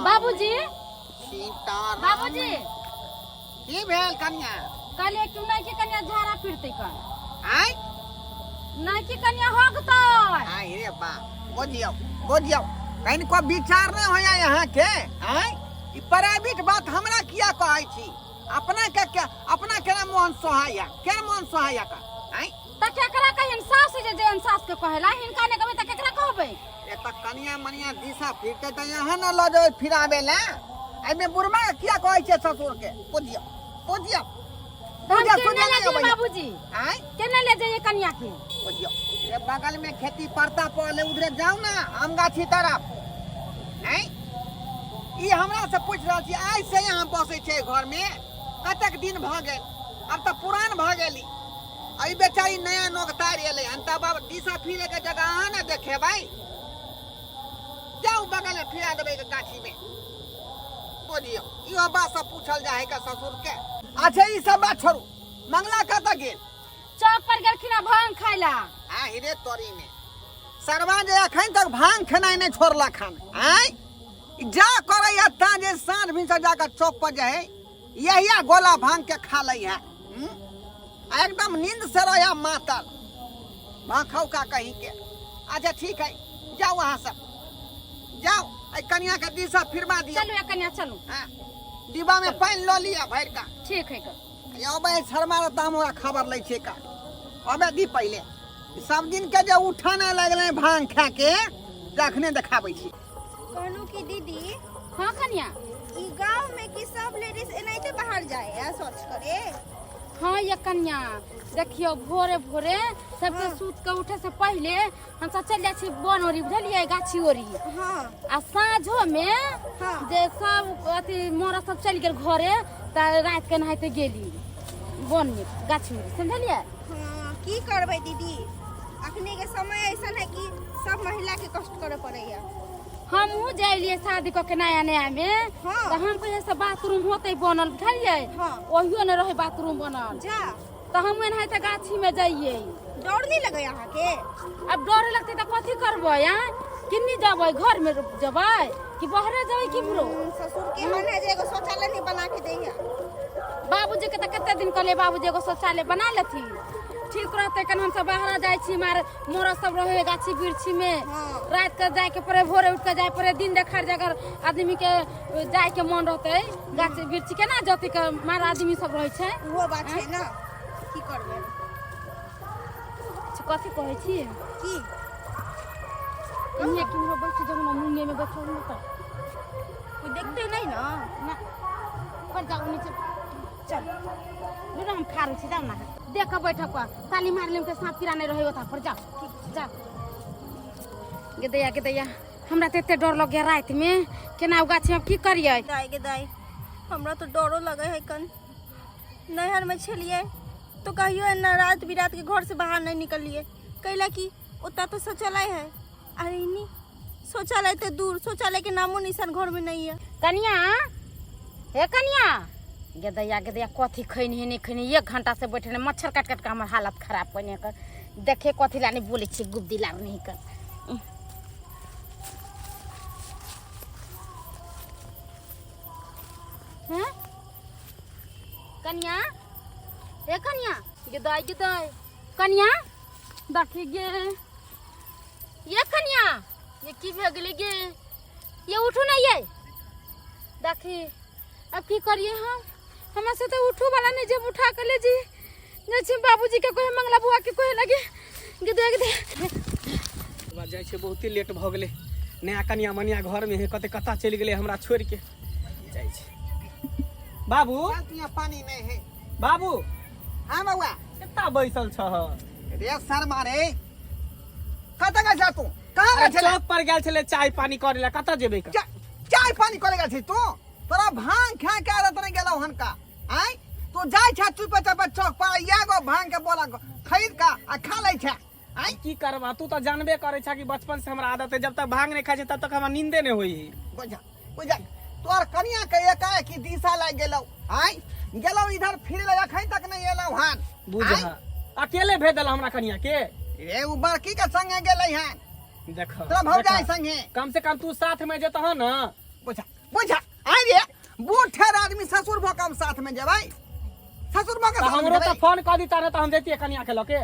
बाबूजी सीताराम बाबूजी की भेल कन्या कल एक नहीं की कन्या झाड़ा फिरते कल आय नहीं की कन्या होगतो आय रे बा बोझियो कहीं को विचार नहीं होया यहाँ के आय ई प्राइवेट बात हमरा किया कहै छी अपना के क्या अपना केना मोहन सोहाया केना मोहन सोहाया का आय त केकरा कहिन सास जे सास के कहला हिनका ने कहबे त केकरा कहबे ए त कन्या मनिया दिशा फिरते त यहाँ न ल जाए फिरावे ला आई में बुढ़मा किया कहै छे ससुर के बुझियो बाबूजी आय केना ले जाइए कन्या के बुझियो ये बगल में खेती पड़ता पहले उधर जाओ ना आम गाछी तरफ नहीं ई हमरा से पूछ रहल छी आज से यहाँ बसे छे घर में कतक दिन भ गेल अब त पुरान भ गेली आई बेचारी नया नोकतार एले हन तब अब दिशा फिरे के जगह आ ना देखे भाई जाओ बगल में फिरा देबे के गाछी में बुझियो इहो बात सब पूछल जाए का ससुर के अच्छा ई सब बात छोड़ू मंगला कत गेल चौक पर गेलखिन भांग खाइला आ हिरे तोरी में सरवा जे अखन तक भांग खेनाई नहीं छोड़ला खान आय जा करे अत्ता जे साँझ भिनसर जाकर चौक पर जाए यहिया गोला भांग के खा लई है एकदम नींद से रहा मातल भांग खाऊ का कहीं के अच्छा ठीक है जाओ वहां से जाओ आई कन्या के दिशा फिरवा दिया चलो या कन्या चलो हां डिब्बा में पानी लो लिया भर का ठीक है अबे शर्मा दाम हमरा खबर लै छे का अबे दी पहले सब दिन के जे उठाने लगले भांग खा के जखने देखाबै छी कहलू कि दीदी हां कन्या ई गांव में कि सब लेडीज एनाइते बाहर जाए है सोच करे हाँ ये कन्या देखियो भोरे भोरे सबके सूत के उठे से पहले हम सब चल जाए छी बन ओरी बुझलिए गाछी ओरी हां आ साँझो में हाँ। जे सब अथी मोरा सब चल गेल घरे त रात के नहाते गेली बन में गाछी में समझलिए हां की करबे दीदी अखनी के समय ऐसा है कि सब महिला के कष्ट करे पड़ैया हम जाइलिए शादी क के नया नया में हाँ। त हम कहे से बाथरूम होते बनल बुझलिए हाँ। ओहियो न रहे बाथरूम बनल जा त हम नहाते गाछी में जाइए डर नहीं लगे यहाँ के अब डर लगते त कथी करबै यहाँ किन्नी जबै घर में जबै कि बहरे जबै कि बुरो ससुर के मन है जे एगो शौचालय नहीं बना के दैया बाबूजी के त कते दिन कहले बाबूजी एगो शौचालय बना लेथी ठीक रहते कन हम सब बाहर जाय छी मार मोरा सब रहे गाछी बिरछी में हाँ। रात के जाय के परे भोरे उठ के जाय परे दिन देखार जगह आदमी के जाय के मन रहते गाछी बिरछी के ना जति के मार आदमी सब रहे छै वो बात है ना की करबे कथी कहै छी की कन्या कि हमरा बैठ जमुना मुंगे में बैठल न त कोई देखते नहीं ना ना पर जाऊ नीचे चल रुना हम खा रही छी जाऊ ना देख बैठक पर ताली मार लेम के सांप कीड़ा नहीं रहे ओथा पर जा जा गेदैया हमरा त एते डर लगे रात में केना गाछी में की करिए दाई गे दाई हमरा तो डरो लगे है कन नहर में छलिए तो कहियो ना रात बिरात के घर से बाहर नहीं निकलिए कैला कि उतना तो शौचालय है अरे इन्हीं शौचालय तो दूर शौचालय के नामो निशान घर में नहीं है कन्या हे कन्या गेदैया कथी खैनी है नहीं खैनी 1 घंटा से बैठे मच्छर काट काट के हमर हालत खराब करने कर देखे कथी लाने बोले छी गुब्दी लाग नहीं कर हैं कन्या ए कन्या गेदाई कन्या देखी गे ये कन्या ये की भे गेले गे ये उठू ना ये देखी अब की करिए हम से तो उठू वाला नहीं जब उठा कर ले जी जे बाबूजी के कोई मंगला बुआ के कोई लगे गे जाय छे बहुत लेट भ गेले नया कन्या मनिया घर में है कते कता चल गेले हमरा छोड़ के जाय छे बाबू यहाँ पानी नहीं है बाबू हाँ बउआ कितना बैसल छ रे शर्मा रे कत गए तू कहाँ गए छले चौक पर गेल छले चाय पानी करे ला कता जेबे का चाय पानी करे गए तू तोरा भांग खा के आदत नहीं गेलौ हन का आय तू जाय छ चुप चाप चौक पर एगो भांग के बोला खरीद का आ खा लै छ आय की करबा तू तो जानबे करे छ कि बचपन से हमरा आदत है जब तक भांग नहीं खाय छै तब तक हमरा नींदे नहीं होई बुझा तोर कनिया के एकाएक की दिशा लाग गेलौ आय गेलौ इधर फिर ले अखन तक नहीं एलौ हन बुझा अकेले भेज देला हमरा कनिया के रे उ बड़की के संगे गेलै हन देखो तोरा भौजाई संगे कम से कम तू साथ में जेतह न बुझा बुझा आई रे बूढ़ आदमी ससुर भकम साथ में जेबै ससुर भकम तो साथ में हमरो तो जेबै फोन कर दी तारे तो हम देती कनिया के लके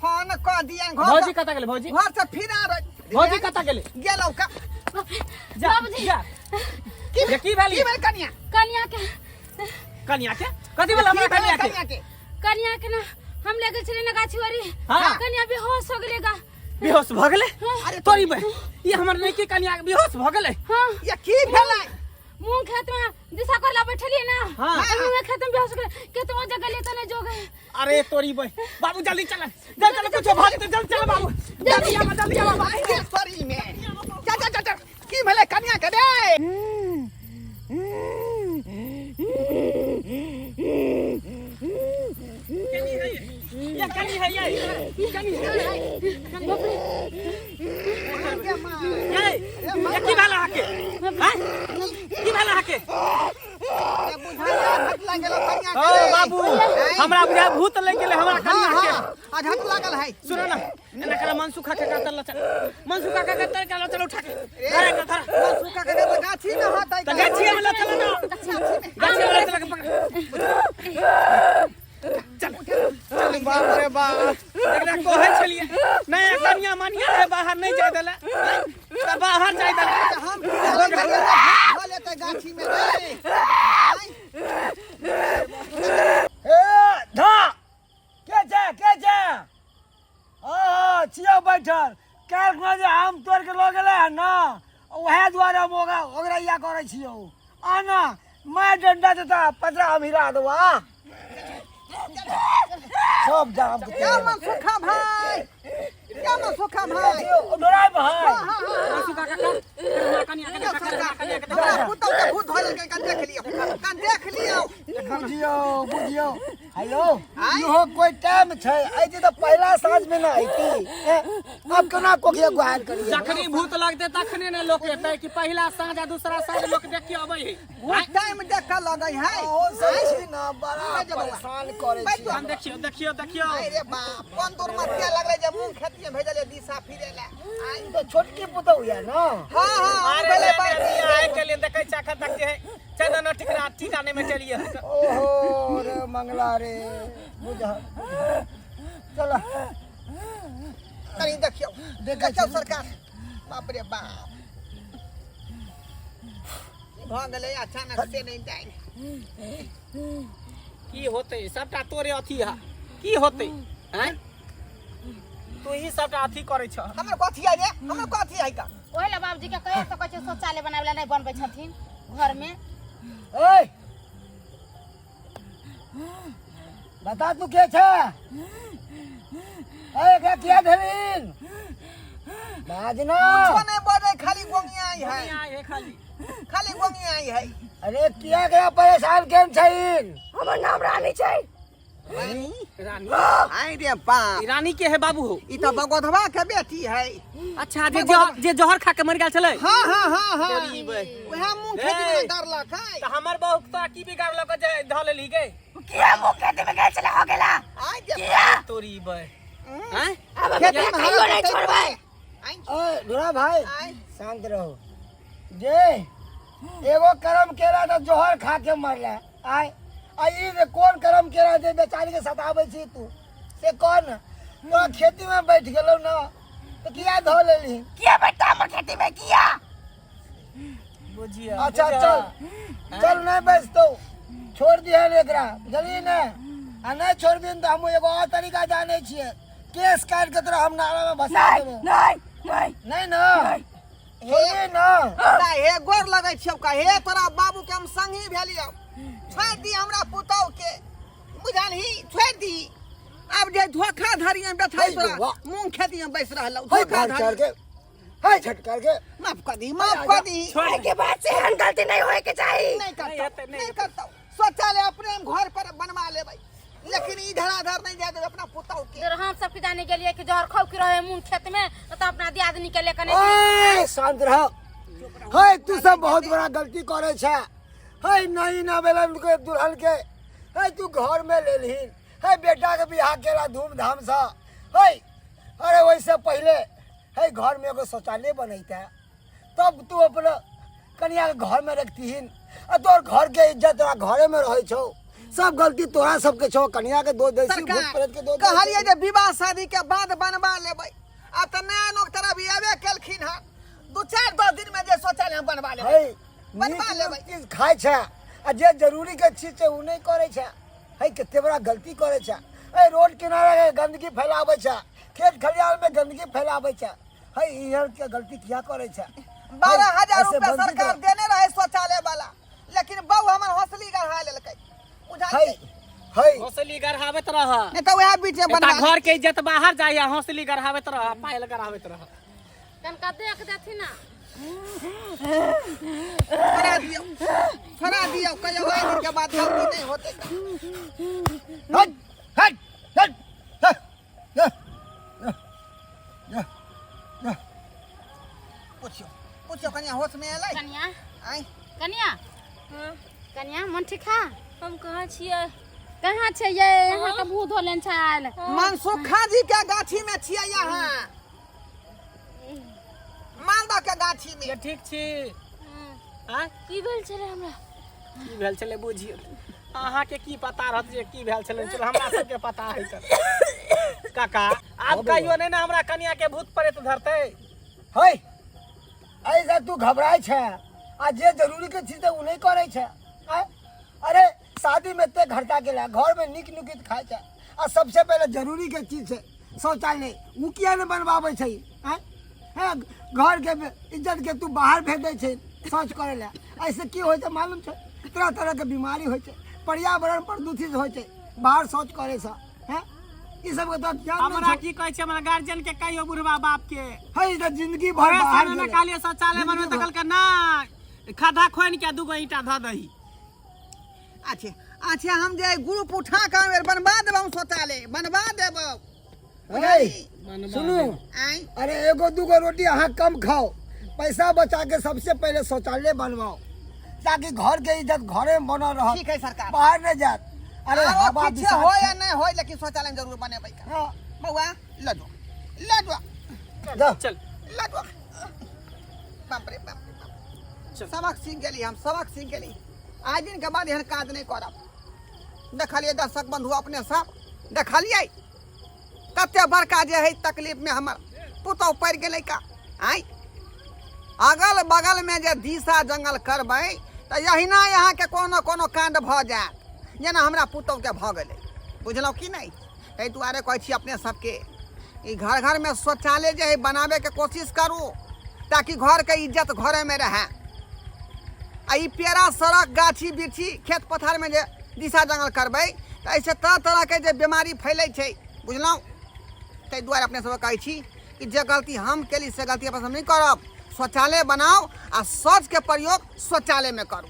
फोन क दिए घर भौजी कता गेले भौजी से फिर आ भौजी कता गेले गेलौ का जा बाबूजी। जा ये की भेली की भेल कनिया कन्या के कनिया के कथी भेल हमरा कनिया के के कन्या के ना हम लेके चले ना गाछीवारी हाँ। कन्या बेहोश हो गेलेगा। बेहोश भ गेले अरे तोरी बे ये हमर नहीं की कनिया के बेहोश भ गेले हाँ ये की भेलै मुंह खेत में दिशा करला बैठलिए ना हाँ। मुंह खेत में बेहोश हो गए केतनो जगह ले तने जो गए। अरे तोरी बे बाबू जल्दी चल जल्दी कुछ भाग दे जल्दी चल बाबू जल्दी आ बाबू आई रे सॉरी में जा की भेलै कनिया के रे ये कनी है ये कनी है ये की भाला हके हैं की भाला हके बुझाया हट लागल कनिया ओ बाबू हमरा बुझा भूत लग गेले हमरा कनिया के आज हट लागल है सुनो ना एना कला मनसुखा के कातल चल मनसुखा के कातल चल चल उठा के धर सुखा के तो गाछी में होतै त गाछी में चल ना गाछी में चल के पकड़ चल चल बाप रे बाप एकरा कोहे छलिए नहीं कनिया मानिया है बाहर नहीं जाय देला त बाहर जाय देला हम भले तो गाछी में रे धा के जा हां छियो बैठल काल में जे आम तोड़ के ल गेले है ना ओहे द्वारा मोगा ओकरा या करे छियो आना मैं डंडा देता 15 हम हिरा देबा सब जाम क्या मन सुखा भाई क्या मन सुखा भाई डराय भाई मनसुखा का कनिया के हमरा पुतौ के भूत होले के kan देख लियो बुझियो हेलो इहो कोई टाइम छै ऐती तो पहला साँझ में ना आईती अब केना कोकिया गुहार करी जखनी भूत लगते तखने ने लोग एतै कि पहिला साँझ आ दूसरा साँझ लोग देख के अबै है वो टाइम देख लगै है ओ सही ना बड़ा परेशान करे छी हम देखियो अरे बाप कोन दूर मतिया लगले जे मुंह खेतिए भेजले दिशा फिरे ला आई तो छोटकी पुतौ या ना हां अरे भेले आए के लिए देखै चाखा तक है चंदन ठिकरा ठिकाने में चलिए ओहो रे मंगला रे बुझा चलो कनी देखियो सरकार बाप रे बाप भाग गले अचानक से नहीं जाए की होते सबटा तोरे अथी है की होते हैं तू ही सबटा अथी करे छ हमर कथी है रे हमर कथी है का ओहे ला बाबूजी के कहे तो कहे शौचालय बनावेला नहीं बनबै छथिन घर में। ओए बता तू के छ ए के किया धरिन बाजना छोने बड़े खाली गोंगिया आई है है खाली खाली गोंगिया आई है अरे किया गया परेशान केम छइन हमर नाम रानी छै रानी आई रे बाप ई रानी के है बाबू ई तो बगोधवा के बेटी है अच्छा जे जहर खा के मर गेल छले हां तेरी बे ओहे मुंह खेती में डरलक है त हमर बहु तो की बिगाड़ लक जे धले ली गए किया मुंह खेती में गए चला हो गेला आई रे तोरी बे हैं खेती में हरा नहीं छोड़बै ओए दुरा भाई आई शांत रहो जे एगो कर्म केला तो जोहर खा के मरला आय आई रे कौन कर्म केला जे बेचारी के सताबै छी तू से कौन तो खेती में बैठ गेलो ना तो किया धो लेली किया बेटा हमर खेती में किया बुझिया अच्छा चल नहीं बस तो छोड़ दिया एकरा जल्दी ना आ नहीं छोड़ दिन तो हम एगो और तरीका जाने छिए केस काट के तोरा हम नाला में भसा देबो नहीं ना हे ना हे गोर लगै छियौ का हे तोरा बाबू के हम संगी भेलियौ छोड़ दी हमरा पुतौ के बुझलही छोड़ दी अब जे धोखा धरी में बैठल तोरा मुंह खेती में बैस रहलौ धोखा धरी हाय छटकार के माफ कर दी छोड़े के बाद से हम गलती नहीं होए के चाहिए नहीं करता शौचालय अपने हम घर पर बनवा लेबै लेकिन ई धराधर नहीं जाए अपना पुतौ के जब हम सब जाने के लिए कि जहर खाओ के रहे मुंह खेत में तो अपना दियादनी के लेकर ओए शांत रह हाय तू सब बहुत बड़ा गलती करे छ हाय नहीं ना बेलन के दुल्हन के हाय तू घर में ले लीन हाय बेटा के बियाह केला धूमधाम से हाय अरे वैसे पहले हाय घर में एगो शौचालय बनैता तब तू अपना कनिया के घर में रखतीन आ तोर घर के इज्जत तोरा घरे में रहे छौ सब गलती तोरा सबके छौ कनिया के दो देसी भूत प्रेत के दो कहलिए जे विवाह शादी के बाद बनवा लेबै आ त नया लोग तरह भी आबे केलखिन हन 2-4 दिन में जे सोचल हम बनवा लेबै बनवा लेबै चीज खाय छै आ जे जरूरी के चीज छै उ नहीं करे छै है कते बड़ा गलती करे छै ए रोड किनारे गंदगी फैलावे छै खेत खलियान में गंदगी फैलावे छै है इहर के गलती किया करे छै 12,000 रुपया सरकार देने रहे शौचालय वाला लेकिन बहु हमर हौसली गढ़ा लेलकै है बुझाइए है हौसली गढ़ावत रह नहीं तो वह बीच में एता बनवा घर के इज्जत बाहर जाइए हौसली गढ़ावत रह पायल गढ़ावत रह कनका देख देथिन ना फरा दियो कहियो ओइ दिन के बाद गलती नहीं होते हट हट हट पूछो कन्या होश में एलै कन्या आई कन्या हाँ, कन्या मन ठीक है हम कहाँ छियै कहाँ छै ये यहाँ का भूत होलन छाल मनसुखा जी के गाछी में छियै यहाँ मालदा के गाछी में ये ठीक छी आ की भेल छलै हमरा की भेल छले बुझियो अहाँ के की पता रहत जे की भेल छले चल हमरा सब के पता है सर काका आप कहियो नहीं ना हमरा कन्या के भूत प्रेत धरते है ऐसा तू घबराय छै आ जे जरूरी के चीज उ नहीं करे छै आय? अरे शादी में ते घरता गेला घर में निक नुकित खाय छै आ सबसे पहले जरूरी के चीज छै शौचालय उ किया ने बनवावे छै आय? है घर के इज्जत के तू बाहर भेज दे छै शौच करे ला ऐसे की होय छै मालूम छै तरह तरह के बीमारी होय छै पर्यावरण प्रदूषित होय छै बाहर शौच करे से हैं ई सब के तो ध्यान हमरा नहीं की कहै छै हमरा गार्जियन के कहियो बुढ़वा बाप के है इधर जिंदगी भर भरे बाहर साल में गेलै। कालिए शौचालय बनवे त कहलकै ना खड्डा खोइन के दूगो ईंटा ध दही अच्छा अच्छा हम जे ग्रुप उठा के बनवा देबौ शौचालय बनवा देबौ है सुनू आई अरे एगो दूगो रोटी अहाँ कम खाओ पैसा बचा के सबसे पहले शौचालय बनवाओ ताकि घर के इज्जत घरे में बनल रह ठीक है सरकार बाहर न जात अरे हवा पीछे बिसात हो छै। या नहीं हो लेकिन शौचालय जरूर बनेबै हाँ, बउआ लडवा जा। चल लडवा बाप रे बाप चल। सबक सीख गेली हम सबक सीख गेली आज दिन के बाद एहन काज नहीं करब देखलिए दर्शक बंधु अपने सब देखलिए कते बड़का जे है तकलीफ में हमर पुतौ पड़ गेलै का आई अगल बगल में जे दिशा जंगल करबै तो यहिना यहाँ के कोनो कोनो कांड भ जाए जेना हमरा पुतौ के भ गेलै बुझलौ कि नहीं ताहि दुआरे कहै छी अपने सबके ई घर घर में शौचालय जे है बनावे के कोशिश करू ताकि घर के इज्जत घरे में रहे आ ई पेड़ा सड़क गाछी बिरछी खेत पथार में जे दिशा जंगल करबै तो ऐसे तरह तरह के जे बीमारी फैलै छै बुझलौ ताहि दुआरे अपने सब कहै छी कि जे गलती हम केली से गलती अपन हम नहीं करब शौचालय बनाओ आ शौच के प्रयोग शौचालय में करू